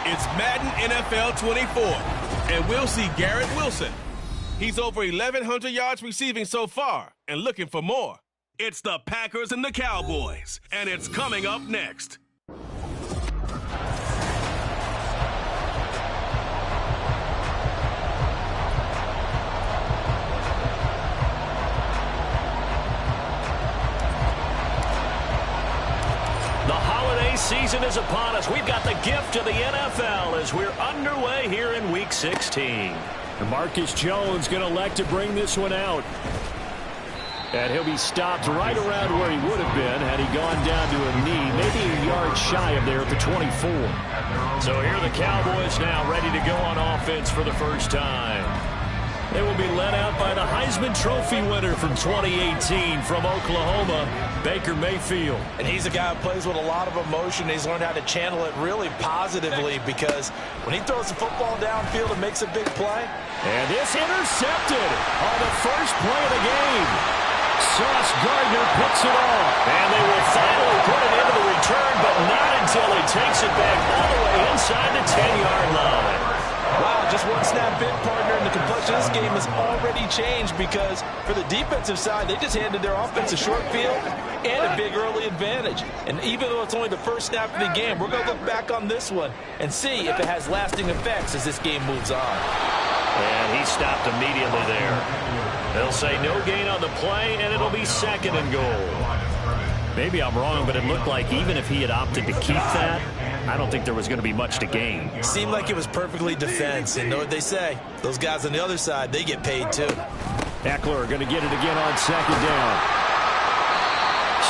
It's Madden NFL 24, and we'll see Garrett Wilson. He's over 1,100 yards receiving so far and looking for more. It's the Packers and the Cowboys, and it's coming up next. Season is upon us. We've got the gift of the NFL as we're underway here in Week 16. And Marcus Jones going to elect to bring this one out. And he'll be stopped right around where he would have been had he gone down to a knee, maybe a yard shy of there at the 24. So here are the Cowboys now ready to go on offense for the first time. They will be led out by the Heisman Trophy winner from 2018 from Oklahoma, Baker Mayfield. And he's a guy who plays with a lot of emotion. He's learned how to channel it really positively because when he throws the football downfield and makes a big play. And this intercepted on the first play of the game. Sauce Gardner picks it off. And they will finally put it into the return, but not until he takes it back all the way inside the 10-yard line. Wow, just one snap in, partner, and the complexion of this game has already changed because for the defensive side, they just handed their offense a short field and a big early advantage. And even though it's only the first snap of the game, we're going to look back on this one and see if it has lasting effects as this game moves on. And he stopped immediately there. They'll say no gain on the play, and it'll be 2nd and goal. Maybe I'm wrong, but it looked like even if he had opted to keep that, I don't think there was going to be much to gain. Seemed like it was perfectly defense. And know what they say? Those guys on the other side, they get paid too. Eckler going to get it again on 2nd down.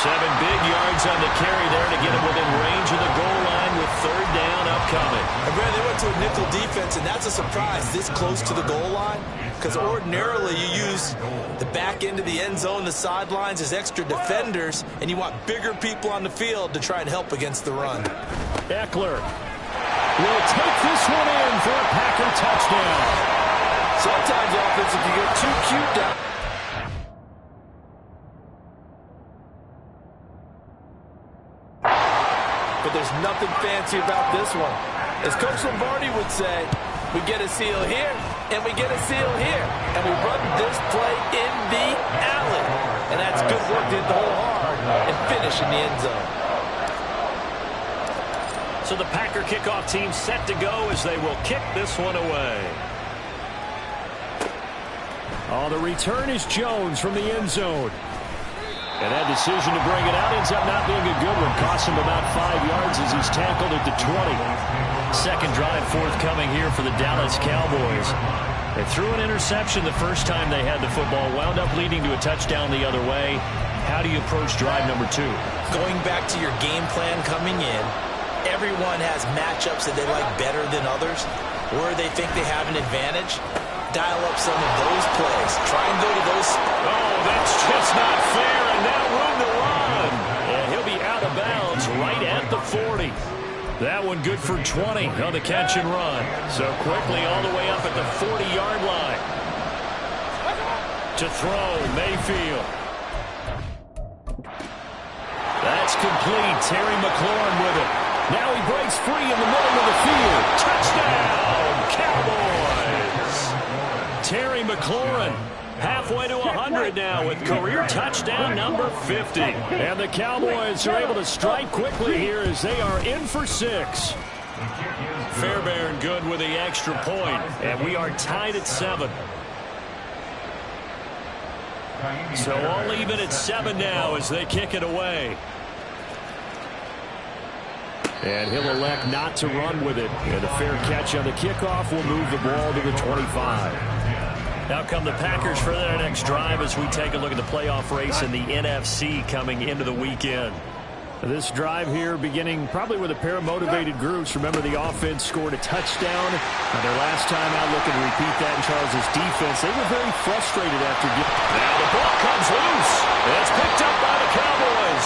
7 big yards on the carry there to get him within range of the goal line with 3rd down upcoming. And Brad, they went to a nickel defense, and that's a surprise this close to the goal line. Because ordinarily you use the back end of the end zone, the sidelines as extra defenders, and you want bigger people on the field to try and help against the run. Eckler will take this one in for a Packer touchdown. Sometimes offense, if you get too cute down. But there's nothing fancy about this one. As Coach Lombardi would say, we get a seal here, and we get a seal here. And we run this play in the alley. And that's good work to hit the hole hard and finish in the end zone. So the Packer kickoff team set to go as they will kick this one away. Oh, the return is Jones from the end zone. And that decision to bring it out ends up not being a good one. Costs him about 5 yards as he's tackled at the 20. Second drive forthcoming here for the Dallas Cowboys. They threw an interception the first time they had the football, wound up leading to a touchdown the other way. How do you approach drive number 2? Going back to your game plan coming in, everyone has matchups that they like better than others, where they think they have an advantage. Dial up some of those plays. Try and go to those. Oh, that's just not fair, and now room to run. And he'll be out of bounds right at the 40. That one good for 20 on the catch and run. So quickly all the way up at the 40-yard line. To throw, Mayfield. That's complete. Terry McLaurin with it. Now he breaks free in the middle of the field. Touchdown, Cowboys. Terry McLaurin halfway to 100 now with career touchdown number 50. And the Cowboys are able to strike quickly here as they are in for 6. Fairbairn good with the extra point, and we are tied at 7. So all even at 7 now as they kick it away. And he'll elect not to run with it. And a fair catch on the kickoff will move the ball to the 25. Now come the Packers for their next drive as we take a look at the playoff race in the NFC coming into the weekend. This drive here beginning probably with a pair of motivated groups. Remember, the offense scored a touchdown. Their last time out looking to repeat that in Charles' defense. They were very frustrated after getting. Now the ball comes loose. It's picked up by the Cowboys.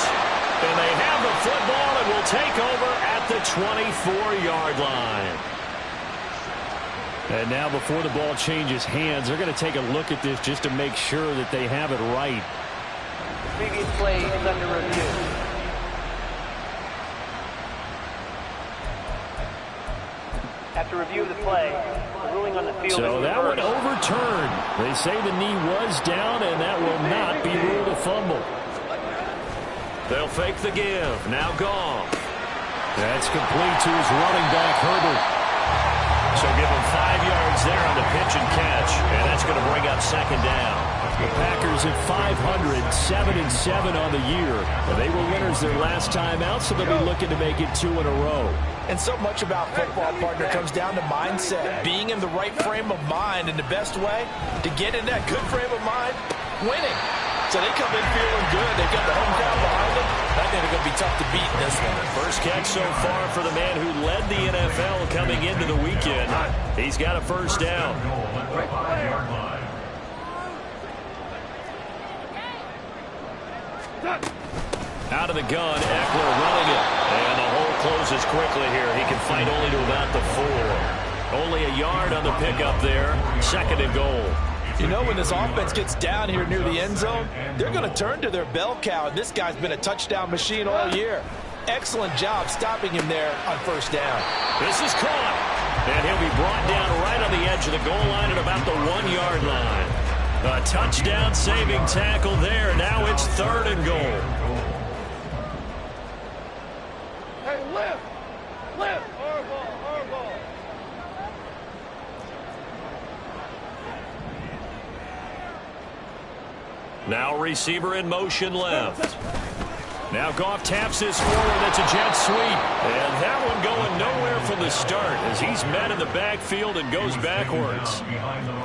And they have the football and will take over at the 24-yard line. And now before the ball changes hands, they're going to take a look at this just to make sure that they have it right. Previous play is under review. To review the play, the ruling on the field. So that one overturned. They say the knee was down, and that will not be ruled a fumble. They'll fake the give. Now Goff. That's complete to his running back, Herbert. So give him 5 yards there on the pitch and catch, and that's going to bring up second down. The Packers at 500, 7-7 on the year. And they were winners their last time out, so they'll be looking to make it 2 in a row. And so much about football, partner, comes down to mindset. Being in the right frame of mind, and the best way to get in that good frame of mind, winning. So they come in feeling good. They've got the home crowd behind them. I think they're going to be tough to beat in this one. First catch so far for the man who led the NFL coming into the weekend. He's got a first down. Out of the gun, Eckler running it. And the hole closes quickly here. He can fight only to about the 4. Only a yard on the pickup there. Second and goal. You know, when this offense gets down here near the end zone, they're going to turn to their bell cow. And this guy's been a touchdown machine all year. Excellent job stopping him there on first down. This is caught. And he'll be brought down right on the edge of the goal line at about the 1-yard line. A touchdown saving tackle there. Now it's third and goal. Hey, lift! Lift! Our ball! Now receiver in motion left. Now Goff taps this forward. That's a jet sweep. And that one going nowhere from the start as he's met in the backfield and goes backwards.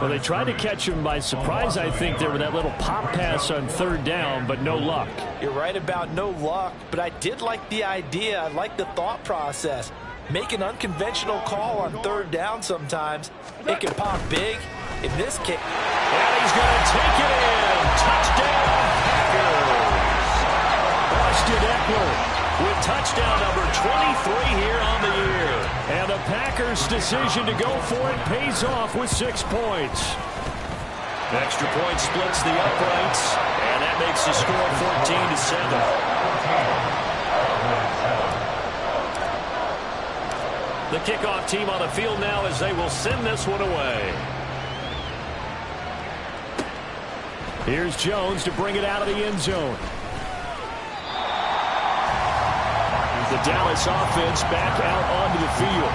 Well, they tried to catch him by surprise, I think, there with that little pop pass on third down, but no luck. You're right about no luck, but I did like the idea. I like the thought process. Make an unconventional call on third down sometimes. It can pop big. In this case, and he's going to take it in. Touchdown, Packers. Austin Eckler with touchdown number 23 here on the year. And the Packers' decision to go for it pays off with 6 points. Extra point splits the uprights, and that makes the score 14-7. The kickoff team on the field now as they will send this one away. Here's Jones to bring it out of the end zone. The Dallas offense back out onto the field.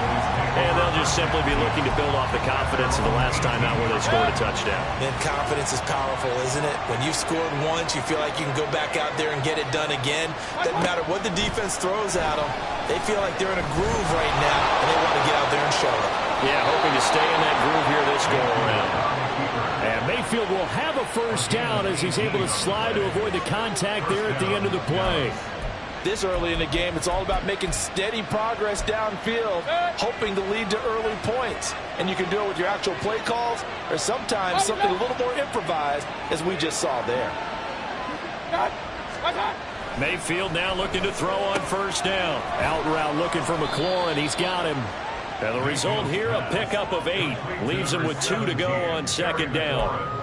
And they'll just simply be looking to build off the confidence of the last time out where they scored a touchdown. And confidence is powerful, isn't it? When you've scored once, you feel like you can go back out there and get it done again. Doesn't matter what the defense throws at them. They feel like they're in a groove right now, and they want to get out there and show it. Yeah, hoping to stay in that groove here this go around. And Mayfield will have a first down as he's able to slide to avoid the contact there at the end of the play. This early in the game, it's all about making steady progress downfield, hoping to lead to early points. And you can do it with your actual play calls or sometimes something a little more improvised, as we just saw there. Mayfield now looking to throw on first down. Out route looking for McLaurin. He's got him. And the result here, a pickup of 8. Leaves him with 2 to go on second down.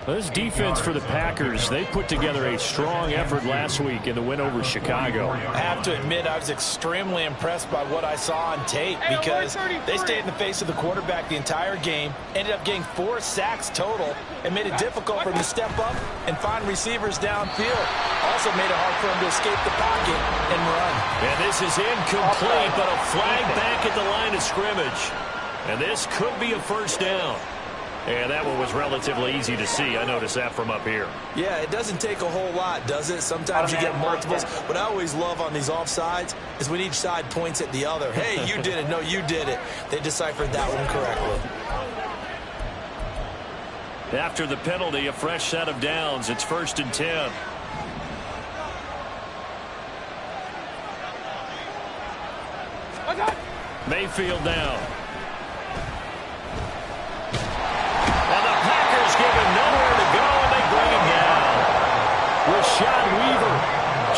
This defense for the Packers, they put together a strong effort last week in the win over Chicago. I have to admit, I was extremely impressed by what I saw on tape because they stayed in the face of the quarterback the entire game, ended up getting 4 sacks total, and made it difficult for him to step up and find receivers downfield. Also made it hard for him to escape the pocket and run. And this is incomplete, but a flag back at the line of scrimmage. And this could be a first down. And that one was relatively easy to see. I noticed that from up here. Yeah, it doesn't take a whole lot, does it? Sometimes you get multiples. What I always love on these offsides is when each side points at the other. Hey, you did it. No, you did it. They deciphered that one correctly. After the penalty, a fresh set of downs. It's 1st and 10. Mayfield now. Rashad Weaver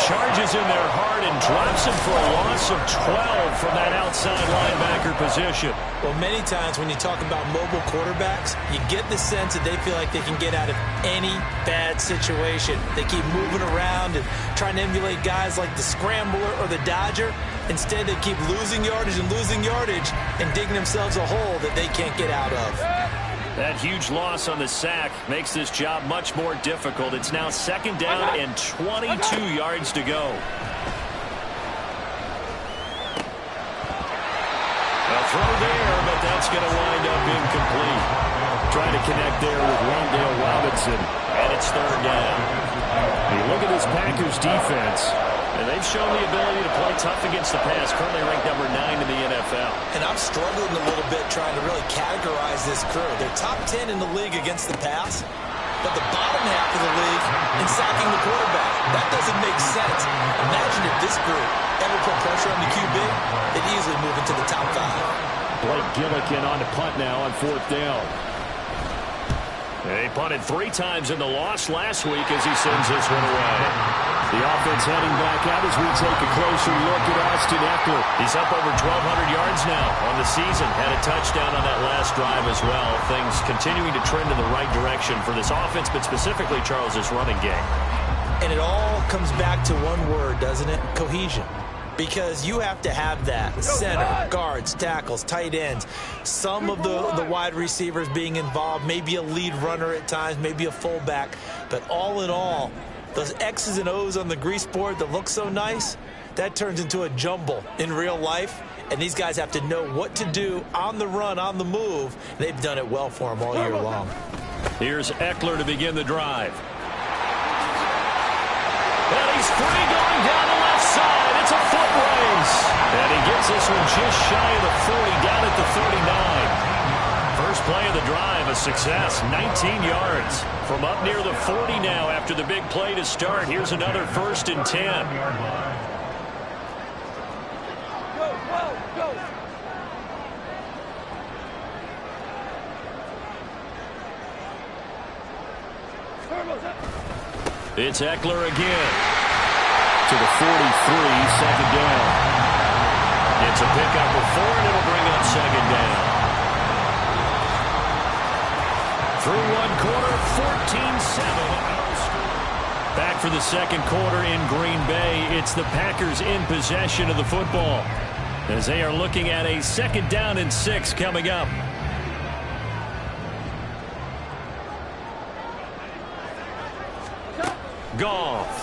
charges in there hard and drops him for a loss of 12 from that outside linebacker position. Well, many times when you talk about mobile quarterbacks, you get the sense that they feel like they can get out of any bad situation. They keep moving around and trying to emulate guys like the Scrambler or the Dodger. Instead, they keep losing yardage and digging themselves a hole that they can't get out of. That huge loss on the sack makes this job much more difficult. It's now 2nd down and 22 yards to go. A throw there, but that's going to wind up incomplete. Trying to connect there with Rondale Robinson, and it's 3rd down. You look at this Packers defense, and they've shown the ability to play tough against the pass, currently ranked number 9 in the NFL. And I'm struggling a little bit trying to really categorize this crew. They're top 10 in the league against the pass, but the bottom half of the league in sacking the quarterback. That doesn't make sense. Imagine if this group ever put pressure on the QB, they'd easily move into the top 5. Blake Gillikin on the punt now on 4th down. They punted 3 times in the loss last week as he sends this one away. The offense heading back out as we take a closer look at Austin Eckler. He's up over 1,200 yards now on the season. Had a touchdown on that last drive as well. Things continuing to trend in the right direction for this offense, but specifically Charles' running game. And it all comes back to one word, doesn't it? Cohesion. Because you have to have that. Center, guards, tackles, tight ends. Some of the wide receivers being involved. Maybe a lead runner at times. Maybe a fullback. But all in all, those X's and O's on the grease board that look so nice, that turns into a jumble in real life. And these guys have to know what to do on the run, on the move. They've done it well for them all year long. Here's Eckler to begin the drive. And he's free going down the left side. It's a foot race. And he gets this one just shy of the 40, down at the 39. First play of the drive, a success, 19 yards. From up near the 40 now after the big play to start. Here's another 1st and 10. Go. It's Eckler again. To the 43, 2nd down. It's a pickup of 4, and it'll bring up 2nd down. Through 1 quarter, 14-7. Back for the 2nd quarter in Green Bay. It's the Packers in possession of the football as they are looking at a 2nd down and 6 coming up. Goff.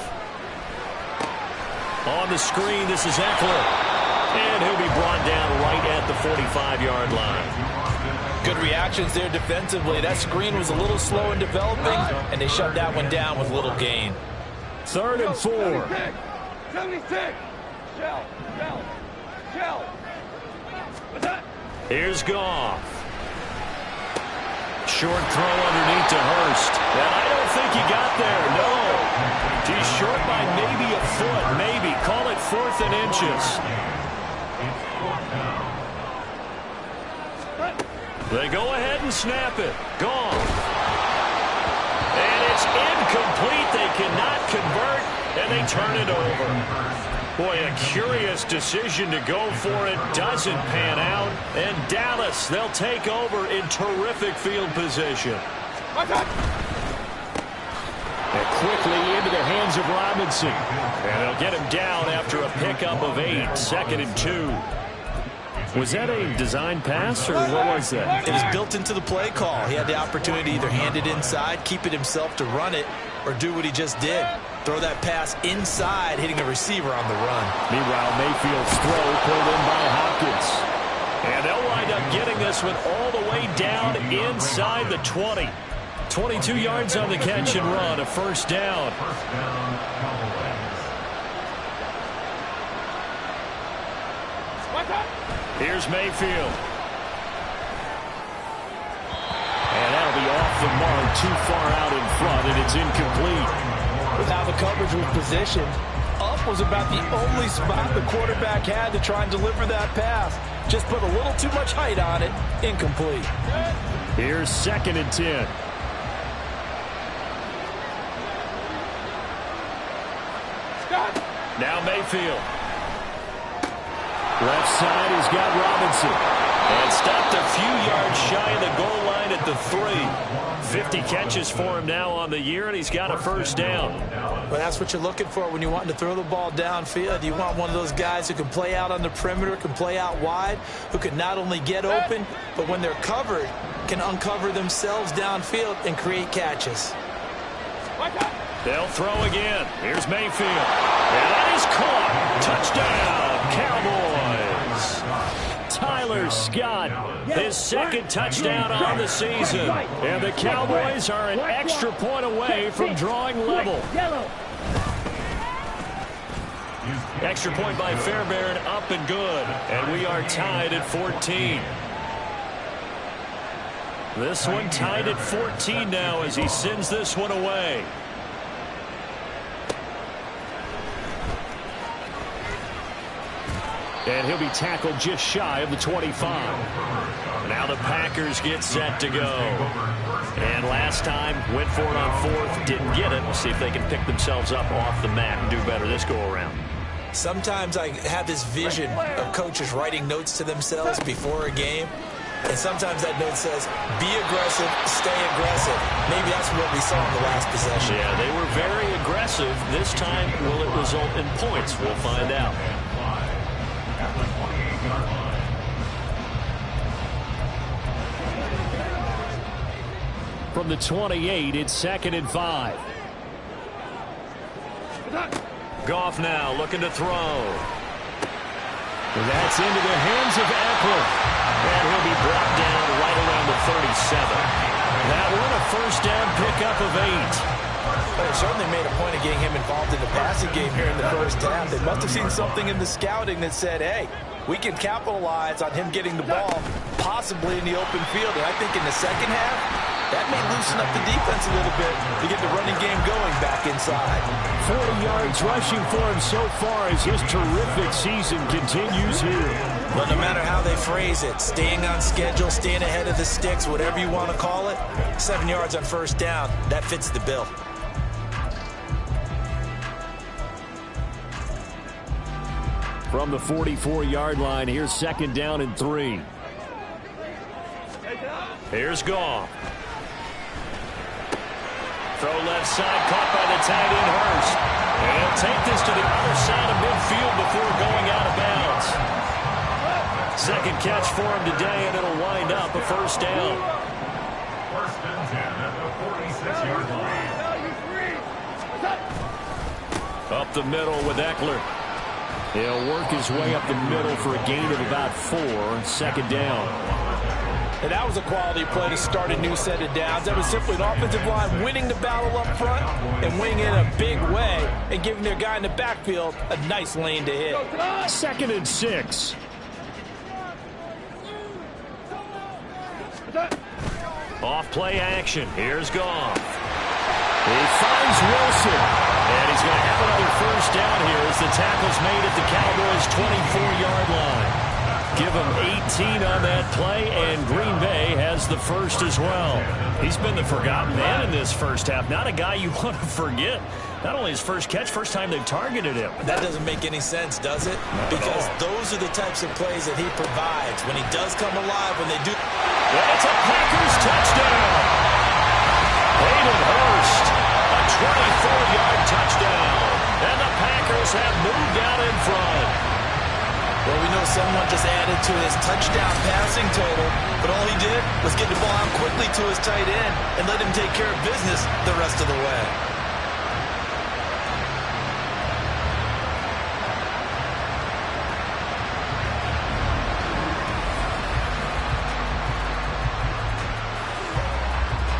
On the screen, this is Eckler. And he'll be brought down right at the 45-yard line. Good reactions there defensively. That screen was a little slow in developing, and they shut that one down with little gain. 3rd and 4. 76. Shell. Here's Goff. Short throw underneath to Hurst. And I don't think he got there, no. He's short by maybe a foot, maybe. Call it 4th and inches. They go ahead and snap it. Goff. And it's incomplete. They cannot convert, and they turn it over. Boy, a curious decision to go for it. Doesn't pan out. And Dallas, they'll take over in terrific field position. And quickly into the hands of Robinson. And they'll get him down after a pickup of 8. 2nd and 2. Was that a design pass, or what was that? It was built into the play call. He had the opportunity to either hand it inside, keep it himself to run it, or do what he just did. Throw that pass inside, hitting a receiver on the run. Meanwhile, Mayfield's throw pulled in by Hopkins. And they'll wind up getting this one all the way down inside the 20. 22 yards on the catch and run, a 1st down. Here's Mayfield. And that'll be off the mark, too far out in front, and it's incomplete. With how the coverage was positioned, up was about the only spot the quarterback had to try and deliver that pass. Just put a little too much height on it. Incomplete. Here's 2nd and 10. Now Mayfield. Left side, he's got Robinson. And stopped a few yards shy of the goal line at the 3. 50 catches for him now on the year, and he's got a first down. Well, that's what you're looking for when you're wanting to throw the ball downfield. You want one of those guys who can play out on the perimeter, can play out wide, who can not only get open, but when they're covered, can uncover themselves downfield and create catches. They'll throw again. Here's Mayfield. And that is caught. Touchdown, Cowboys. Tyler Scott, his second touchdown on the season. And the Cowboys are an extra point away from drawing level. Extra point by Fairbairn, up and good. And we are tied at 14. This one tied at 14 now as he sends this one away. And he'll be tackled just shy of the 25. Now the Packers get set to go. And last time, went for it on fourth, didn't get it. We'll see if they can pick themselves up off the mat and do better this go-around. Sometimes I have this vision of coaches writing notes to themselves before a game. And sometimes that note says, be aggressive, stay aggressive. Maybe that's what we saw in the last possession. Yeah, they were very aggressive. This time, will it result in points? We'll find out. From the 28, it's 2nd and 5. Goff now looking to throw. That's into the hands of Eckler. And he'll be brought down right around the 37. That one a first down pickup of 8. But it certainly made a point of getting him involved in the passing game here in the first half. They must have seen something in the scouting that said, hey, we can capitalize on him getting the ball possibly in the open field. And I think in the second half, that may loosen up the defense a little bit to get the running game going back inside. 40 yards rushing for him so far as his terrific season continues here. But no matter how they phrase it, staying on schedule, staying ahead of the sticks, whatever you want to call it, 7 yards on first down, that fits the bill. From the 44-yard line, here's 2nd down and 3. Here's Goff. Throw left side, caught by the tight end Hurst. And he'll take this to the other side of midfield before going out of bounds. Second catch for him today, and it'll wind up a first down. First and 10 at the 46-yard line. Up the middle with Eckler. He'll work his way up the middle for a gain of about 4, 2nd down. And that was a quality play to start a new set of downs. That was simply an offensive line winning the battle up front and winning in a big way and giving their guy in the backfield a nice lane to hit. 2nd and 6. Off play action. Here's Goff. He finds Wilson. And he's going to have another first down here as the tackle's made at the Cowboys' 24-yard line. Give him 18 on that play, and Green Bay has the first as well. He's been the forgotten man in this first half. Not a guy you want to forget. Not only his first catch, first time they've targeted him. That doesn't make any sense, does it? Because those are the types of plays that he provides. When he does come alive, when they do. That's a Packers touchdown. Hayden Hurst, a 24-yard touchdown. And the Packers have moved out in front. Well, we know someone just added to his touchdown passing total, but all he did was get the ball out quickly to his tight end and let him take care of business the rest of the way.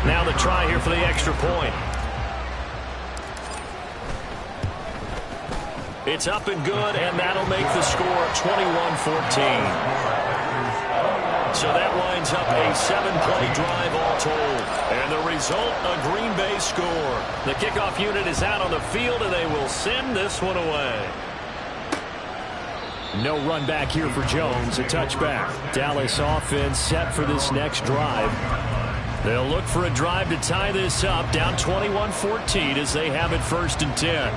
Now the try here for the extra point. It's up and good, and that'll make the score 21-14. So that winds up a 7-play drive all told. And the result, a Green Bay score. The kickoff unit is out on the field, and they will send this one away. No run back here for Jones, a touchback. Dallas offense set for this next drive. They'll look for a drive to tie this up, down 21-14 as they have it 1st and 10.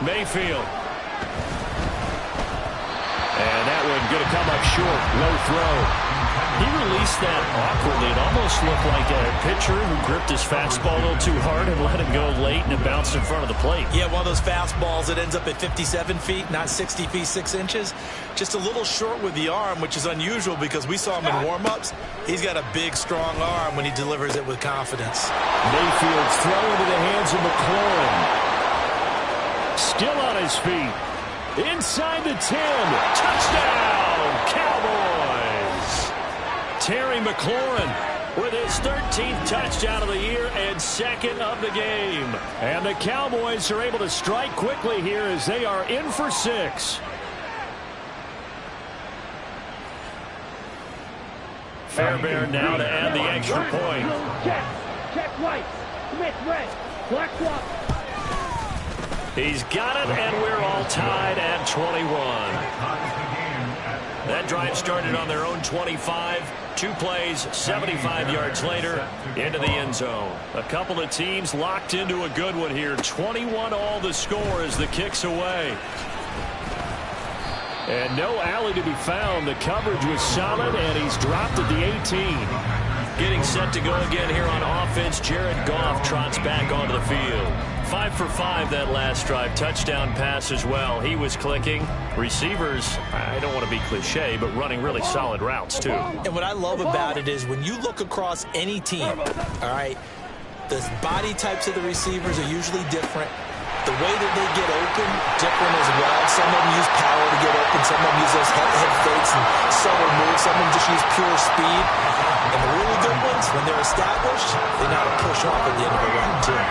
Mayfield. And that one going to come up short. Low throw. He released that awkwardly. It almost looked like a pitcher who gripped his fastball a little too hard and let it go late, and it bounced in front of the plate. Yeah, one of those fastballs that ends up at 57 feet, not 60 feet, 6 inches. Just a little short with the arm, which is unusual because we saw him in warm-ups. He's got a big, strong arm when he delivers it with confidence. Mayfield's throw into the hands of McLaurin. Still on his feet. Inside the 10. Touchdown, Cowboys. Terry McLaurin with his 13th touchdown of the year and second of the game. And the Cowboys are able to strike quickly here as they are in for 6. Fairbairn now to add the extra point. Check right. Smith red. Black swap. He's got it, and we're all tied at 21. That drive started on their own 25. 2 plays, 75 yards later, into the end zone. A couple of teams locked into a good one here. 21 all the score as the kick's away. And no alley to be found. The coverage was solid, and he's dropped at the 18. Getting set to go again here on offense. Jared Goff trots back onto the field. 5 for 5 that last drive. Touchdown pass as well. He was clicking. Receivers, I don't want to be cliche, but running really solid routes too. And what I love about it is when you look across any team, all right, the body types of the receivers are usually different. The way that they get open, different as well. Some of them use power to get open. Some of them use those head fakes and subtle moves. Some of them just use pure speed. And the really good ones, when they're established, they know how to push off at the end of the run, too.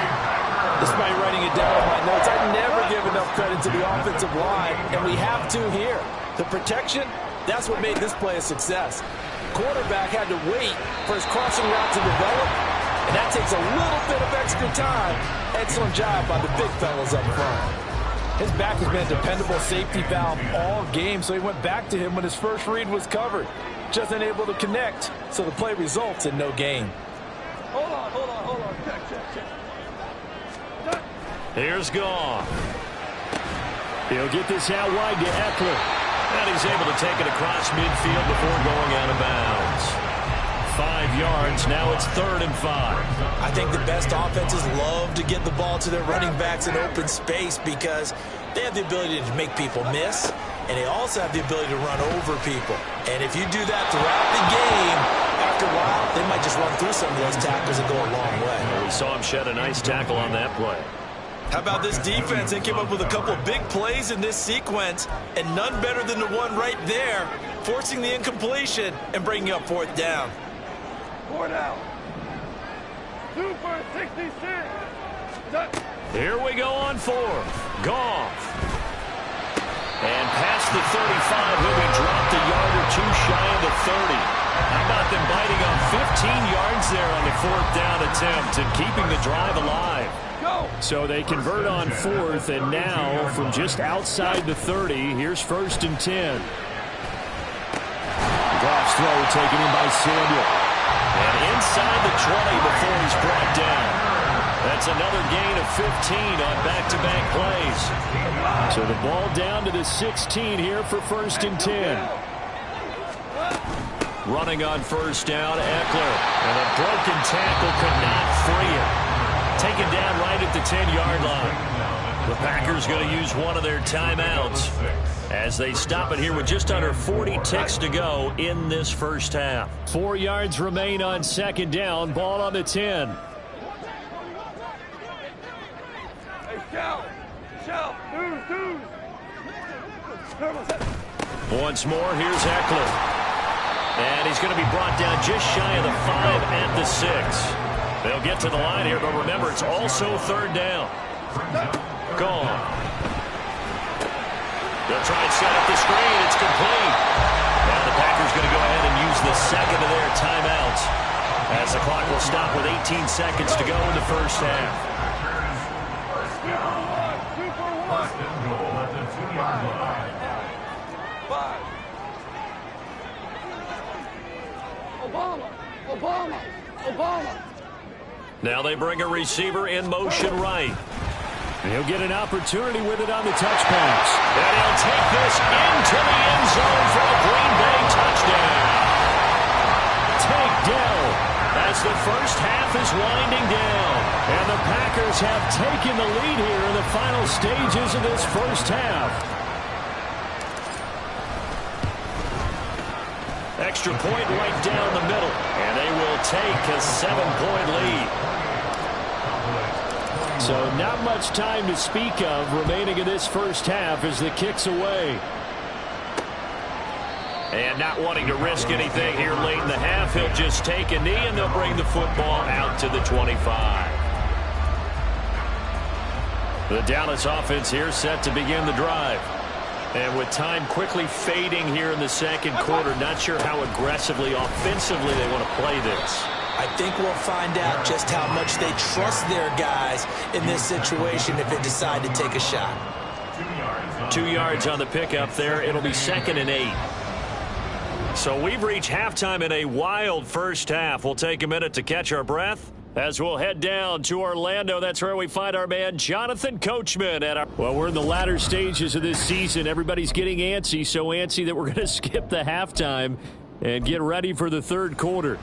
Despite writing it down in my notes, I never give enough credit to the offensive line, and we have to here. The protection, that's what made this play a success. Quarterback had to wait for his crossing route to develop, and that takes a little bit of extra time. Excellent job by the big fellas up front. His back has been a dependable safety valve all game, so he went back to him when his first read was covered. Just unable to connect, so the play results in no gain. Hold on. Check. Here's Goff. He'll get this out wide to Eckler. And he's able to take it across midfield before going out of bounds. 5 yards. Now it's 3rd and 5. I think the best offenses love to get the ball to their running backs in open space because they have the ability to make people miss, and they also have the ability to run over people. And if you do that throughout the game, after a while, they might just run through some of those tackles and go a long way. Well, we saw him shed a nice tackle on that play. How about this defense? They came up with a couple of big plays in this sequence, and none better than the one right there, forcing the incompletion and bringing up 4th down. 4 down. 2 for 66. Here we go on 4th. Goff. And past the 35, he'll be dropped a yard or 2 shy of the 30. How about them biting on 15 yards there on the 4th down attempt and keeping the drive alive? So they convert on 4th, and now from just outside the 30, here's 1st and 10. Goff's throw taken in by Samuel. And inside the 20 before he's brought down. That's another gain of 15 on back-to-back plays. So the ball down to the 16 here for 1st and 10. Running on 1st down, Eckler. And a broken tackle could not free him. Taken down right at the 10-yard line. The Packers going to use one of their timeouts as they stop it here with just under 40 ticks to go in this first half. 4 yards remain on 2nd down. Ball on the 10. Hey, shout. Dude. Once more, here's Eckler. And he's going to be brought down just shy of the 5 at the 6. They'll get to the line here, but remember, it's also 3rd down. Gone. They'll try and set up the screen. It's complete. Now the Packers going to go ahead and use the second of their timeouts as the clock will stop with 18 seconds to go in the first half. Obama. Now they bring a receiver in motion right. He'll get an opportunity with it on the touch pass. And he'll take this into the end zone for a Green Bay touchdown. Takedown as the first half is winding down. And the Packers have taken the lead here in the final stages of this first half. Extra point right down the middle. And they will take a 7-point lead. So not much time to speak of remaining in this first half as the kick's away. And not wanting to risk anything here late in the half, he'll just take a knee and they'll bring the football out to the 25. The Dallas offense here set to begin the drive. And with time quickly fading here in the second quarter, not sure how aggressively, offensively they want to play this. I think we'll find out just how much they trust their guys in this situation if they decide to take a shot. 2 yards on the pickup there. It'll be 2nd and 8. So we've reached halftime in a wild first half. We'll take a minute to catch our breath as we'll head down to Orlando. That's where we find our man Jonathan Coachman. Well, we're in the latter stages of this season. Everybody's getting antsy, so antsy that we're going to skip the halftime and get ready for the third quarter.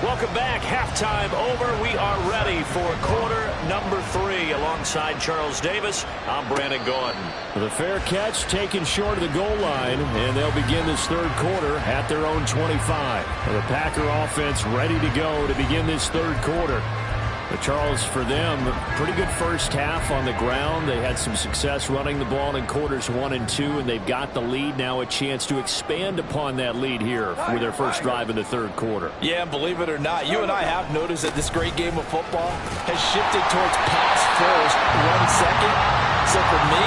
Welcome back. Halftime over. We are ready for quarter number 3. Alongside Charles Davis, I'm Brandon Gordon. The fair catch taken short of the goal line, and they'll begin this third quarter at their own 25. The Packer offense ready to go to begin this third quarter. But Charles, for them, pretty good first half on the ground. They had some success running the ball in quarters 1 and 2, and they've got the lead now, a chance to expand upon that lead here with their first drive in the third quarter. Yeah, and believe it or not, you and I have noticed that this great game of football has shifted towards pass first, run second. So for me,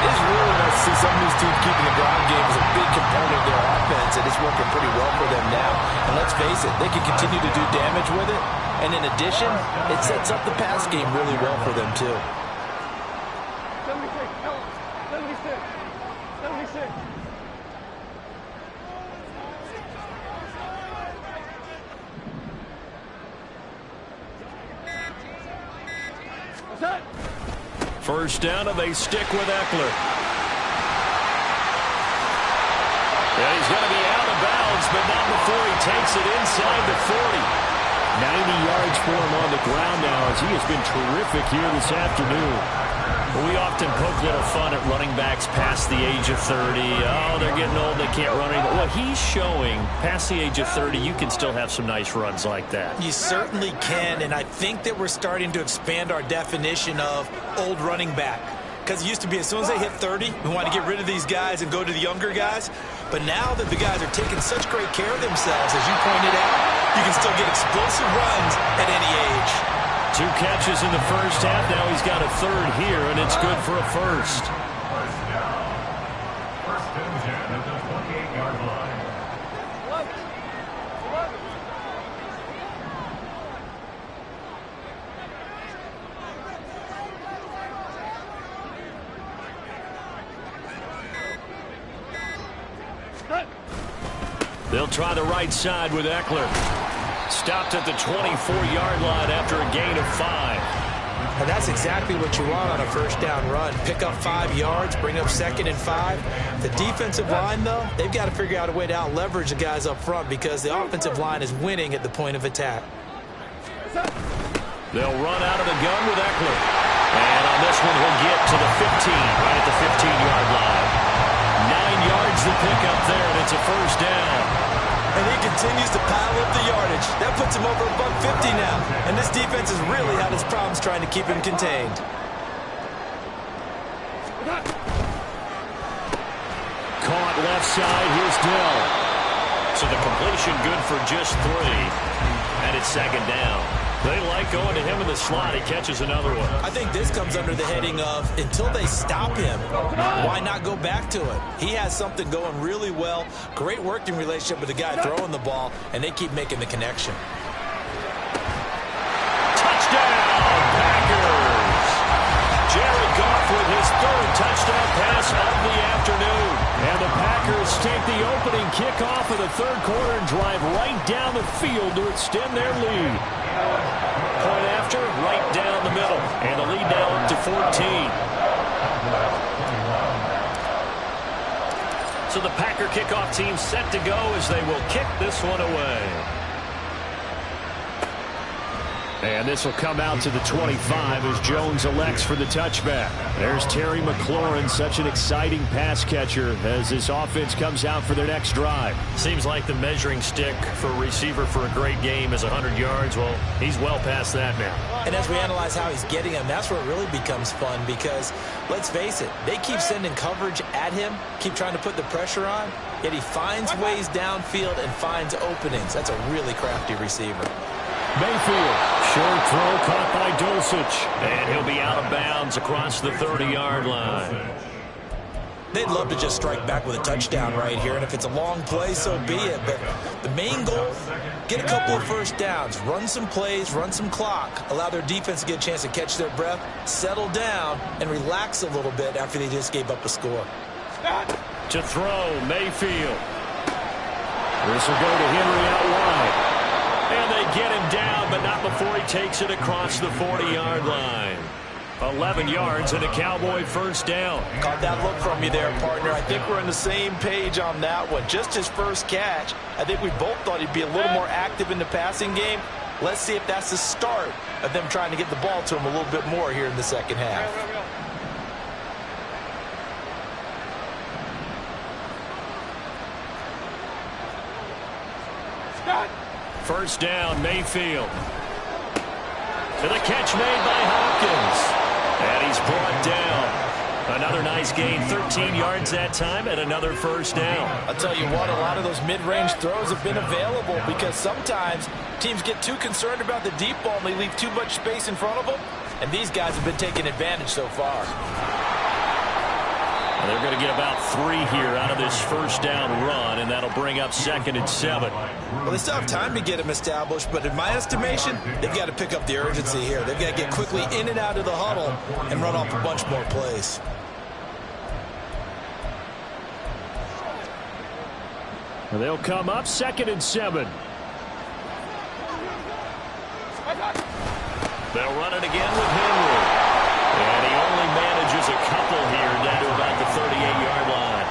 it's really nice to see some of these teams keeping the ground game as a big component of their offense, and it's working pretty well for them now. And let's face it, they can continue to do damage with it. And in addition, it sets up the pass game really well for them, too. 76. First down, and they stick with Eckler. And he's going to be out of bounds, but not before he takes it inside the 40. 90 yards for him on the ground now as he has been terrific here this afternoon. We often poke a little fun at running backs past the age of 30. Oh, they're getting old, they can't run anymore. Well, he's showing past the age of 30, you can still have some nice runs like that. You certainly can, and I think that we're starting to expand our definition of old running back. Because it used to be as soon as they hit 30, we want to get rid of these guys and go to the younger guys. But now that the guys are taking such great care of themselves, as you pointed out, you can still get explosive runs at any age. 2 catches in the first half. Now he's got a third here, and it's good for a first. First down. 1st and 10 at the 28-yard line. They'll try the right side with Eckler. Stopped at the 24-yard line after a gain of 5. And that's exactly what you want on a first down run. Pick up 5 yards, bring up 2nd and 5. The defensive line, though, they've got to figure out a way to out-leverage the guys up front because the offensive line is winning at the point of attack. They'll run out of the gun with Eckler. And on this one, he'll get to the 15, right at the 15-yard line. 9 yards to pick up there, and it's a first down. And he continues to pile up the yardage. That puts him over $150 now. And this defense has really had its problems trying to keep him contained. Caught left side. Here's Dell. So the completion good for just 3. And it's 2nd down. They like going to him in the slot. He catches another one. I think this comes under the heading of until they stop him, why not go back to it? He has something going really well. Great working relationship with the guy throwing the ball, and they keep making the connection. Touchdown, Packers! Jared Goff with his 3rd touchdown pass of the afternoon. And the Packers take the opening kickoff of the third quarter and drive right down the field to extend their lead. Point after, right down the middle. And the 14. So the Packer kickoff team set to go as they will kick this one away. And this will come out to the 25 as Jones elects for the touchback. There's Terry McLaurin, such an exciting pass catcher as this offense comes out for their next drive. Seems like the measuring stick for a receiver for a great game is 100 yards. Well, he's well past that now. And as we analyze how he's getting them, that's where it really becomes fun because, let's face it, they keep sending coverage at him, keep trying to put the pressure on, yet he finds ways downfield and finds openings. That's a really crafty receiver. Mayfield, short throw caught by Dulcich. And he'll be out of bounds across the 30-yard line. They'd love to just strike back with a touchdown right here, and if it's a long play, so be it. But the main goal, get a couple of first downs, run some plays, run some clock, allow their defense to get a chance to catch their breath, settle down, and relax a little bit after they just gave up a score. To throw, Mayfield. This will go to Henry out wide. And they get him down, but not before he takes it across the 40-yard line. 11 yards and a Cowboy first down. Caught that look from you there, partner. I think we're on the same page on that one. Just his first catch. I think we both thought he'd be a little more active in the passing game. Let's see if that's the start of them trying to get the ball to him a little bit more here in the second half. First down, Mayfield. To the catch made by Hopkins. And he's brought down. Another nice gain, 13 yards that time, and another first down. I'll tell you what, a lot of those mid-range throws have been available because sometimes teams get too concerned about the deep ball and they leave too much space in front of them, and these guys have been taking advantage so far. They're going to get about 3 here out of this first down run, and that'll bring up 2nd and 7. Well, they still have time to get him established, but in my estimation, they've got to pick up the urgency here. They've got to get quickly in and out of the huddle and run off a bunch more plays. They'll come up 2nd and 7. They'll run it again with Henry. And he only manages a couple here down to about the 38-yard line.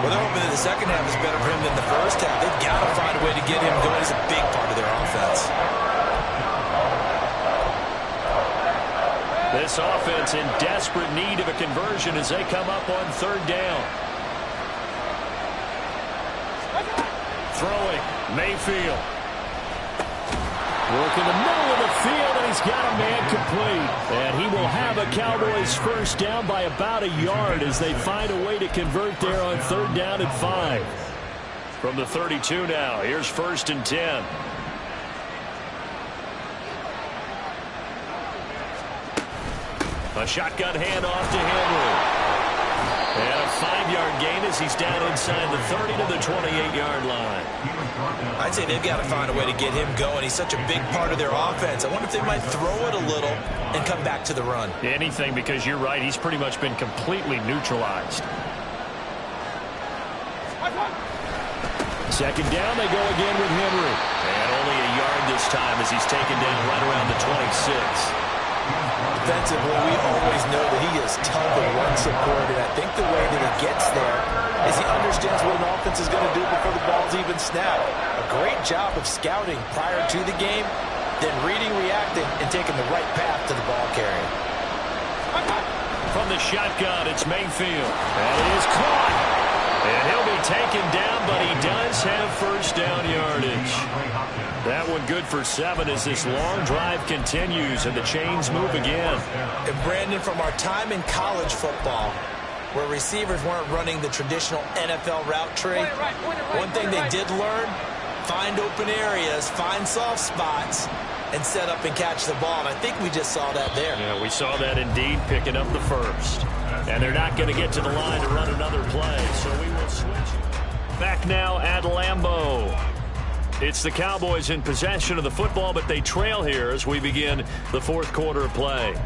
Well, they're hoping that the second half is better for him than the first half. They've got to find a way to get him going. He's a big part of their offense. This offense in desperate need of a conversion as they come up on 3rd down. Throwing, Mayfield. Work in the middle of the field, and he's got a man complete. And he will have a Cowboys first down by about a yard as they find a way to convert there on 3rd down and 5. From the 32 now, here's 1st and 10. A shotgun handoff to Henry. And a 5-yard gain as he's down inside the 30 to the 28-yard line. I'd say they've got to find a way to get him going. He's such a big part of their offense. I wonder if they might throw it a little and come back to the run. Anything, because you're right. He's pretty much been completely neutralized. 2nd down, they go again with Henry. And only a yard this time as he's taken down right around the 26. Defensively, we always know that he is tough and run support, and I think the way that he gets there is he understands what an offense is going to do before the ball's even snapped. A great job of scouting prior to the game, then reading, reacting, and taking the right path to the ball carrier. From the shotgun, it's Mayfield. And it is caught. And he'll be taken down, but he does have first down yardage. That one good for 7 as this long drive continues and the chains move again. And Brandon, from our time in college football, where receivers weren't running the traditional NFL route tree, one thing they did learn, find open areas, find soft spots, and set up and catch the ball. And I think we just saw that there. Yeah, we saw that indeed, picking up the first. And they're not going to get to the line to run another play, so we will switch. Back now at Lambeau. It's the Cowboys in possession of the football, but they trail here as we begin the 4th quarter of play.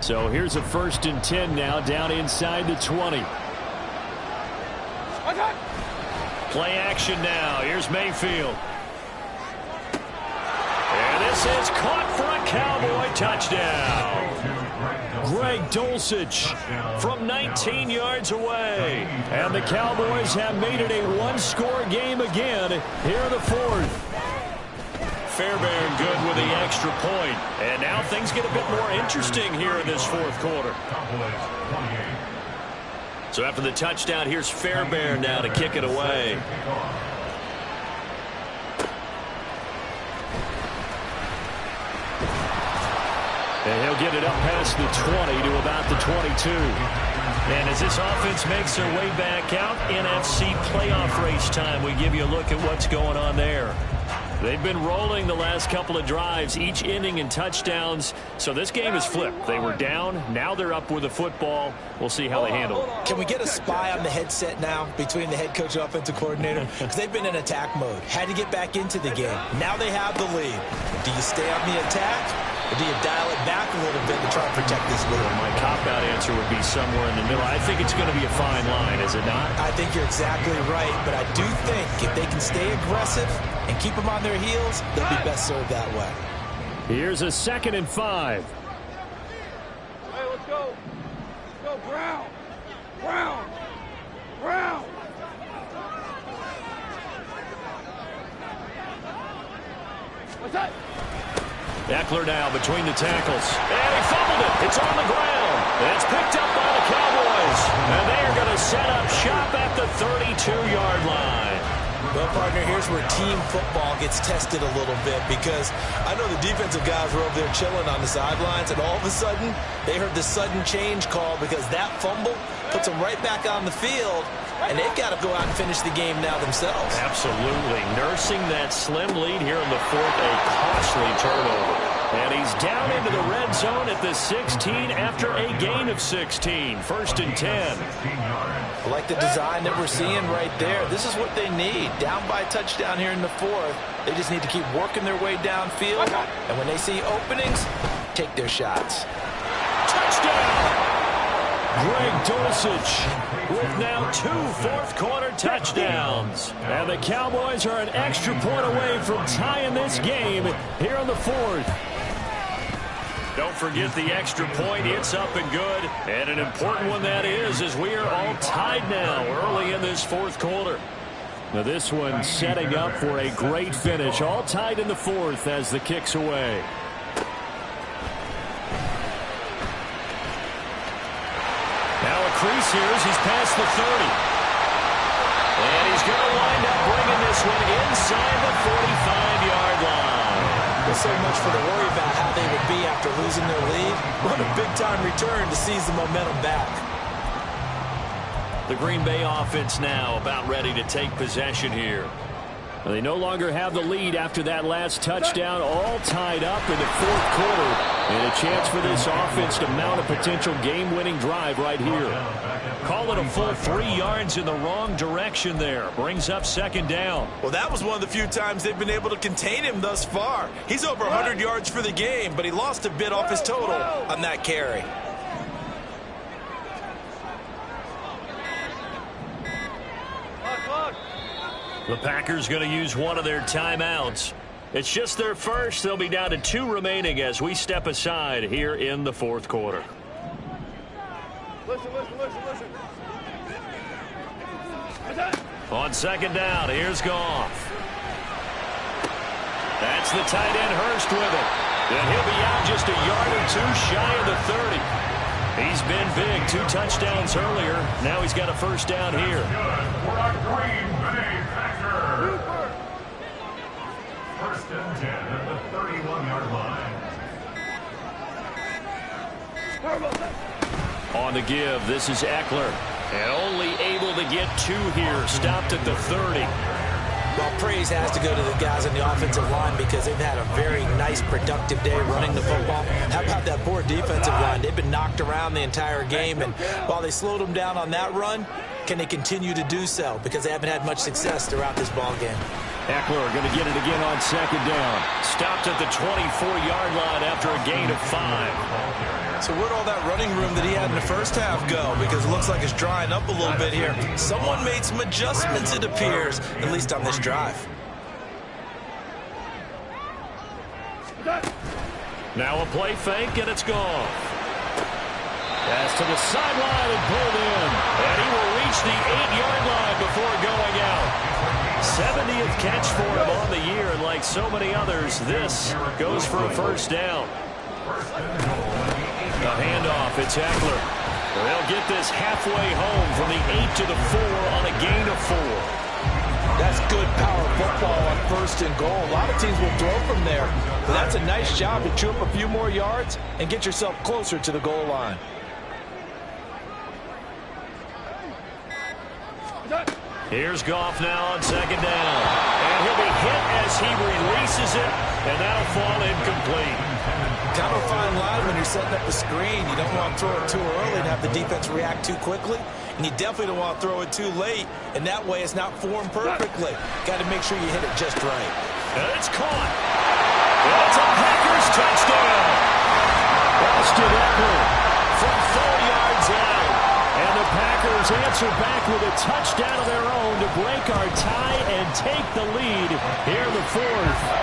So here's a 1st and 10 now, down inside the 20. Play action now. Here's Mayfield. And this is caught for a Cowboy touchdown. Greg Dulcich from 19 yards away. And the Cowboys have made it a one-score game again here in the fourth. Fairbairn good with the extra point. And now things get a bit more interesting here in this fourth quarter. So after the touchdown, here's Fairbairn now to kick it away. And he'll get it up past the 20 to about the 22. And as this offense makes their way back out, NFC playoff race time, we give you a look at what's going on there. They've been rolling the last couple of drives, each inning in touchdowns. So this game is flipped. They were down. Now they're up with the football. We'll see how they handle it. Can we get a spy on the headset now between the head coach and offensive coordinator? Because they've been in attack mode. Had to get back into the game. Now they have the lead. Do you stay on the attack, or do you dial it back a little bit to try and protect this lead? My cop-out answer would be somewhere in the middle. I think it's going to be a fine line, is it not? I think you're exactly right, but I do think if they can stay aggressive and keep them on their heels, they'll be best served that way. Here's a 2nd and 5. Hey, let's go. Let's go, Brown. Brown. Brown. What's that? Eckler now between the tackles. And he fumbled it. It's on the ground. And it's picked up by the Cowboys. And they are going to set up shop at the 32-yard line. Well, partner, here's where team football gets tested a little bit, because I know the defensive guys were over there chilling on the sidelines, and all of a sudden they heard the sudden change call because that fumble puts them right back on the field, and they've got to go out and finish the game now themselves. Absolutely. Nursing that slim lead here in the fourth, a costly turnover. And he's down into the red zone at the 16 after a gain of 16. 1st and 10. I like the design that we're seeing right there. This is what they need. Down by a touchdown here in the fourth. They just need to keep working their way downfield. And when they see openings, take their shots. Touchdown! Greg Dulcich with now 2 fourth-quarter touchdowns. And the Cowboys are an extra point away from tying this game here in the fourth. Don't forget the extra point. It's up and good. And an important one that is, as we are all tied now early in this fourth quarter. Now this one setting up for a great finish. All tied in the fourth as the kick's away. Now a crease here as he's past the 30. And he's going to wind up bringing this one inside the 45-yard line. There's so much for the worry about how they would be after losing their lead. What a big-time return to seize the momentum back. The Green Bay offense now about ready to take possession here. They no longer have the lead after that last touchdown, all tied up in the fourth quarter. And a chance for this offense to mount a potential game-winning drive right here. Call it a full 3 yards in the wrong direction there. Brings up 2nd down. Well, that was one of the few times they've been able to contain him thus far. He's over 100 yards for the game, but he lost a bit off his total on that carry. The Packers going to use one of their timeouts. It's just their first. They'll be down to 2 remaining as we step aside here in the fourth quarter. Listen. On 2nd down, here's Goff. That's the tight end Hurst with it. And he'll be out just a yard or 2 shy of the 30. He's been big. 2 touchdowns earlier. Now he's got a 1st down here. First and 10 at the 31-yard line. On the give, this is Eckler. And only able to get 2 here. Stopped at the 30. Well, praise has to go to the guys on the offensive line because they've had a very nice, productive day running the football. How about that poor defensive line? They've been knocked around the entire game, and while they slowed them down on that run, can they continue to do so? Because they haven't had much success throughout this ball game. Eckler going to get it again on 2nd down. Stopped at the 24-yard line after a gain of 5. So where'd all that running room that he had in the first half go? Because it looks like it's drying up a little bit here. Someone made some adjustments, it appears, at least on this drive. Now a play fake, and it's gone. Pass to the sideline and pulled in. And he will reach the 8-yard line before going out. 70th catch for him on the year, and like so many others, this goes for a first down. The handoff, it's Eckler. They'll get this halfway home from the 8 to the 4 on a gain of 4. That's good power football on 1st and goal. A lot of teams will throw from there, but that's a nice job to chew up a few more yards and get yourself closer to the goal line. Here's Goff now on 2nd down. And he'll be hit as he releases it, and that'll fall incomplete. Kind of a fine line when you're setting up a screen. You don't want to throw it too early and have the defense react too quickly. And you definitely don't want to throw it too late, and that way it's not formed perfectly. Got to make sure you hit it just right. And it's caught. And it's a Packers touchdown. Austin Eckler from 4 yards out. And the Packers answer back with a touchdown of their own to break our tie and take the lead here in the 4th.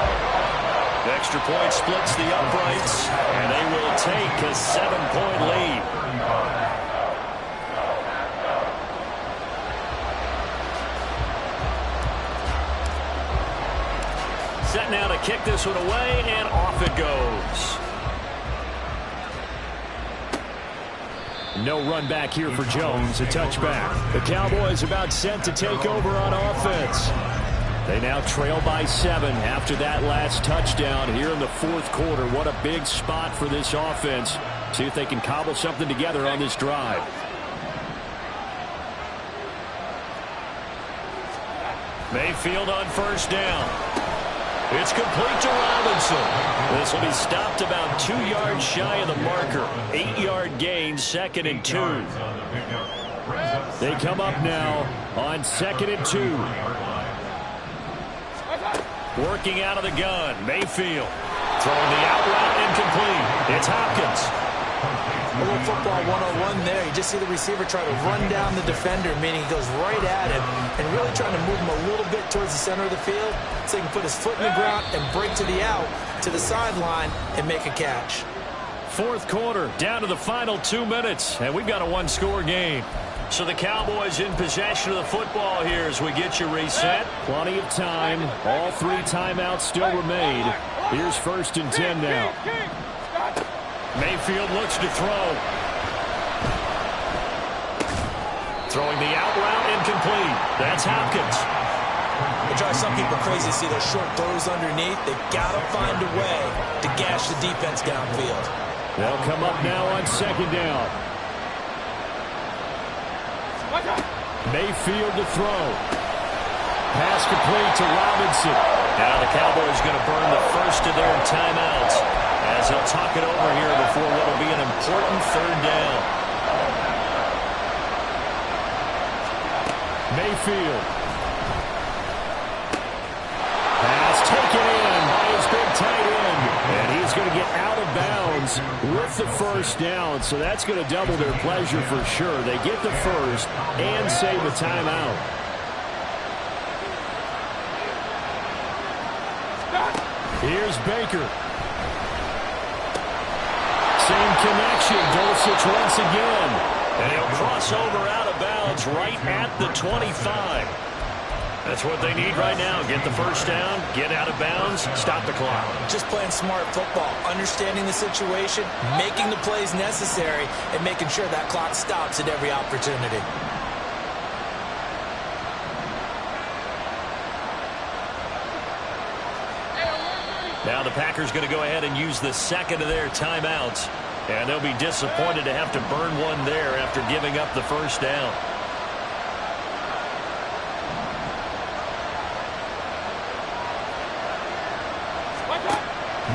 Extra point splits the uprights, and they will take a 7-point lead. Set now to kick this one away, and off it goes. No run back here for Jones, a touchback. The Cowboys about set to take over on offense. They now trail by 7 after that last touchdown here in the 4th quarter. What a big spot for this offense. See if they can cobble something together on this drive. Mayfield on 1st down. It's complete to Robinson. This will be stopped about 2 yards shy of the marker. 8-yard gain, 2nd and 2. They come up now on 2nd and 2. Working out of the gun, Mayfield. Throwing the out route incomplete. It's Hopkins. A little football 101 there. You just see the receiver try to run down the defender, meaning he goes right at him and really trying to move him a little bit towards the center of the field so he can put his foot in the ground and break to the out, to the sideline, and make a catch. 4th quarter, down to the final 2 minutes, and we've got a 1-score game. So the Cowboys in possession of the football here as we get you reset. Plenty of time. All 3 timeouts still remain. Here's 1st and 10 now. Mayfield looks to throw. Throwing the out route incomplete. That's Hopkins. It drives some people crazy to see those short throws underneath. They've got to find a way to gash the defense downfield. They'll come up now on 2nd down. Mayfield to throw. Pass complete to Robinson. Now the Cowboys going to burn the first of their timeouts as they'll talk it over here before what will be an important 3rd down. Mayfield. Pass taken in by his big tight end. And he's going to get out of bounds with the 1st down. So that's going to double their pleasure for sure. They get the 1st and save a timeout. Here's Baker. Same connection. Dulcich once again. And he'll cross over out of bounds right at the 25. That's what they need right now. Get the 1st down, get out of bounds, stop the clock. Just playing smart football, understanding the situation, making the plays necessary, and making sure that clock stops at every opportunity. Now the Packers going to go ahead and use the 2nd of their timeouts. And they'll be disappointed to have to burn one there after giving up the 1st down.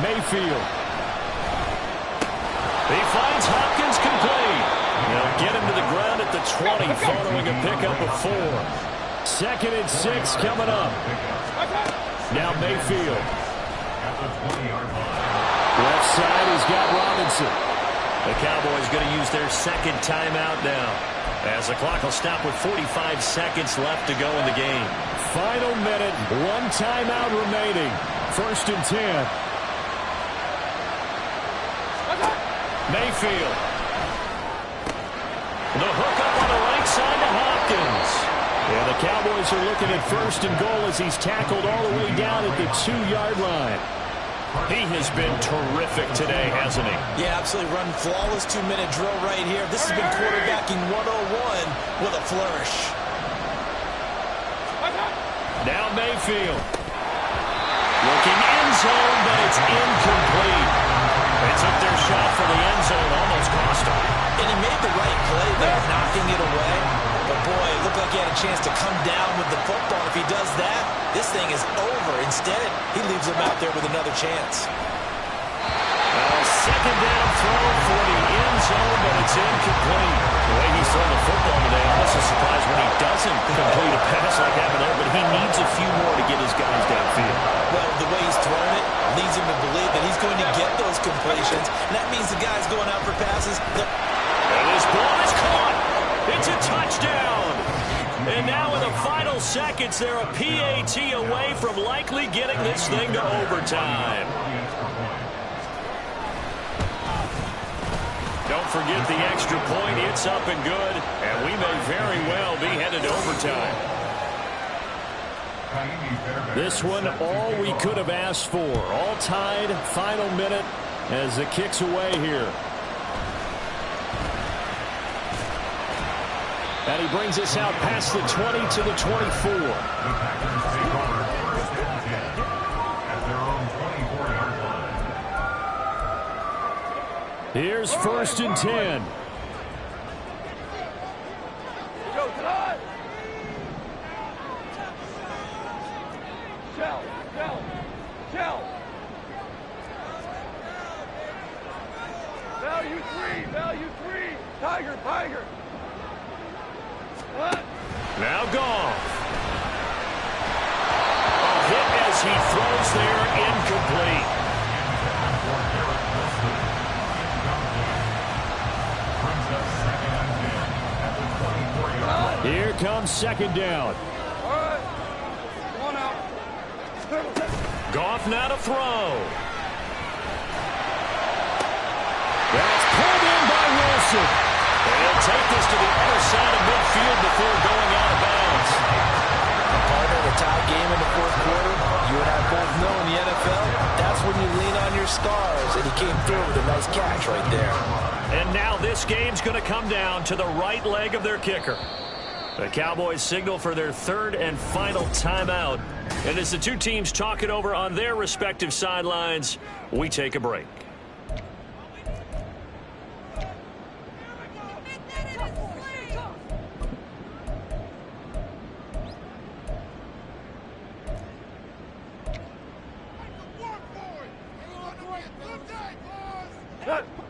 Mayfield. He finds Hopkins complete. They'll get him to the ground at the 20 following a pickup of 4. 2nd and 6 coming up. Now Mayfield. Left side, he's got Robinson. The Cowboys going to use their 2nd timeout now, as the clock will stop with 45 seconds left to go in the game. Final minute, 1 timeout remaining. 1st and 10. Mayfield. The hook up on the right side to Hopkins. And the Cowboys are looking at 1st and goal as he's tackled all the way down at the 2-yard line. He has been terrific today, hasn't he? Yeah, absolutely. Run flawless 2-minute drill right here. This has been quarterbacking 101 with a flourish. Now Mayfield. Looking end zone, but it's incomplete. They took their shot for the end zone, almost cost him. And he made the right play there, knocking it away. But boy, it looked like he had a chance to come down with the football. If he does that, this thing is over. Instead, he leaves him out there with another chance. Second down throw for the end zone, but it's incomplete. The way he's throwing the football today, I'm also surprised when he doesn't complete a pass like that there, but he needs a few more to get his guys downfield. Well, the way he's throwing it leads him to believe that he's going to get those completions, and that means the guys going out for passes. And this ball is caught. It's a touchdown. And now in the final seconds, they're a PAT away from likely getting this thing to overtime. Don't forget the extra point. It's up and good. And we may very well be headed to overtime. This one, all we could have asked for. All tied, final minute as the kick's away here. And he brings us out past the 20 to the 24. Here's 1st and 10. Go, Todd! Shell! Value three! Tiger! What? Now Goff. A hit as he throws there, incomplete. Here comes 2nd down. All right. Come on out. Goff now to throw. That's pulled in by Wilson. And he'll take this to the other side of midfield before going out of bounds. Partner, the tie game in the 4th quarter, you and I both know in the NFL, that's when you lean on your stars, and he came through with a nice catch right there. And now this game's going to come down to the right leg of their kicker. The Cowboys signal for their 3rd and final timeout. And as the two teams talk it over on their respective sidelines, we take a break.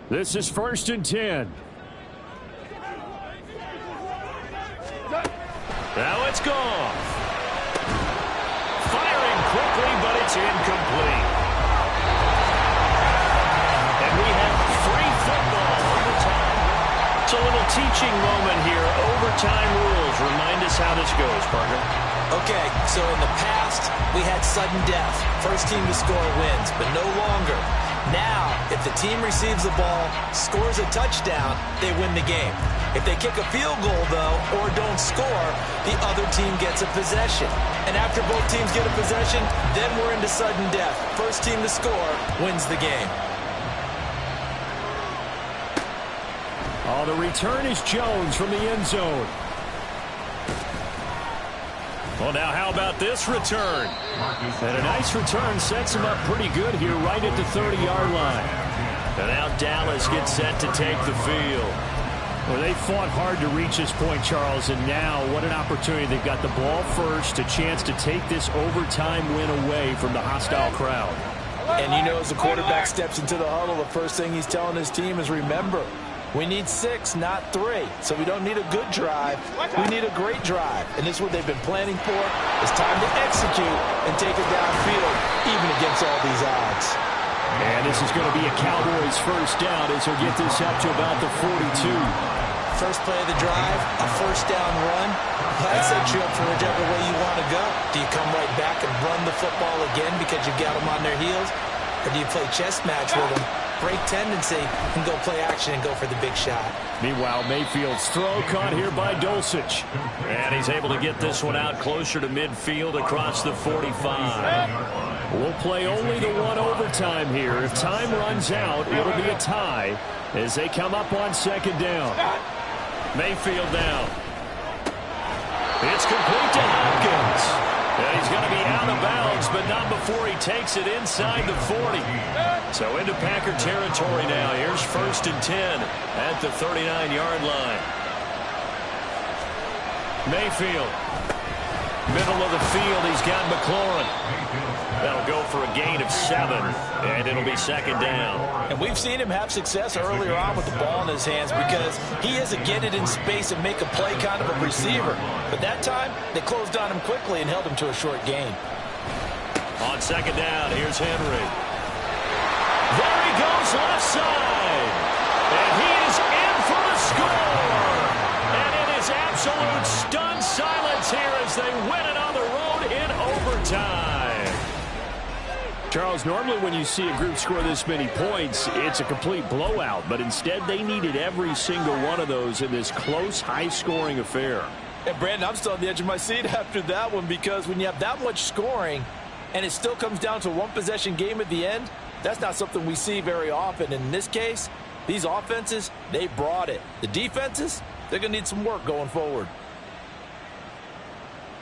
This is 1st and 10. Now it's Goff. Firing quickly, but it's incomplete. And we have free football. Overtime. It's a little teaching moment here. Overtime rules. Remind us how this goes, partner. Okay, so in the past, we had sudden death. First team to score wins, but no longer. Now, if the team receives the ball, scores a touchdown, they win the game. If they kick a field goal, though, or don't score, the other team gets a possession. And after both teams get a possession, then we're into sudden death. First team to score wins the game. Oh, the return is Jones from the end zone. Well, now how about this return? And a nice return sets him up pretty good here right at the 30-yard line. And now Dallas gets set to take the field. Well, they fought hard to reach this point, Charles, and now what an opportunity. They've got the ball first, a chance to take this overtime win away from the hostile crowd. And you know, as the quarterback steps into the huddle, the first thing he's telling his team is, remember, we need 6, not 3. So we don't need a good drive. We need a great drive. And this is what they've been planning for. It's time to execute and take it downfield, even against all these odds. And this is going to be a Cowboys first down as he'll get this up to about the 42. First play of the drive, a first down run. That sets you up for whichever way you want to go. Do you come right back and run the football again because you've got them on their heels? Or do you play chess match with them break tendency and go play action and go for the big shot. Meanwhile, Mayfield's throw caught here by Dulcich. And he's able to get this one out closer to midfield across the 45. We'll play only the one overtime here. If time runs out, it'll be a tie as they come up on second down. Mayfield down. It's complete to Hopkins. And he's going to be out of bounds, but not before he takes it inside the 40. So into Packer territory now. Here's 1st and 10 at the 39-yard line. Mayfield. Middle of the field, he's got McLaurin. That'll go for a gain of 7, and it'll be second down. And we've seen him have success earlier on with the ball in his hands because he is a get it in space and make a play kind of a receiver. But that time, they closed on him quickly and held him to a short gain. On second down, here's Henry. There he goes left side. And he is in for the score. And it is absolute stunned silence here as they win it on the road in overtime. Charles, normally when you see a group score this many points, it's a complete blowout. But instead, they needed every single one of those in this close, high-scoring affair. And, Brandon, I'm still on the edge of my seat after that one because when you have that much scoring and it still comes down to a one-possession game at the end, that's not something we see very often. And in this case, these offenses, they brought it. The defenses, they're going to need some work going forward.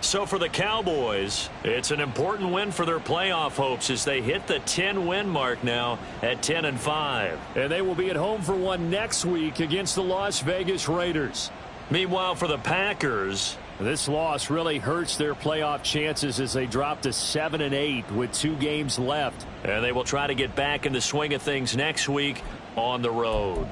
So for the Cowboys, it's an important win for their playoff hopes as they hit the 10-win mark now at 10-5. And they will be at home for one next week against the Las Vegas Raiders. Meanwhile, for the Packers, this loss really hurts their playoff chances as they drop to 7-8 with 2 games left. And they will try to get back in the swing of things next week on the road.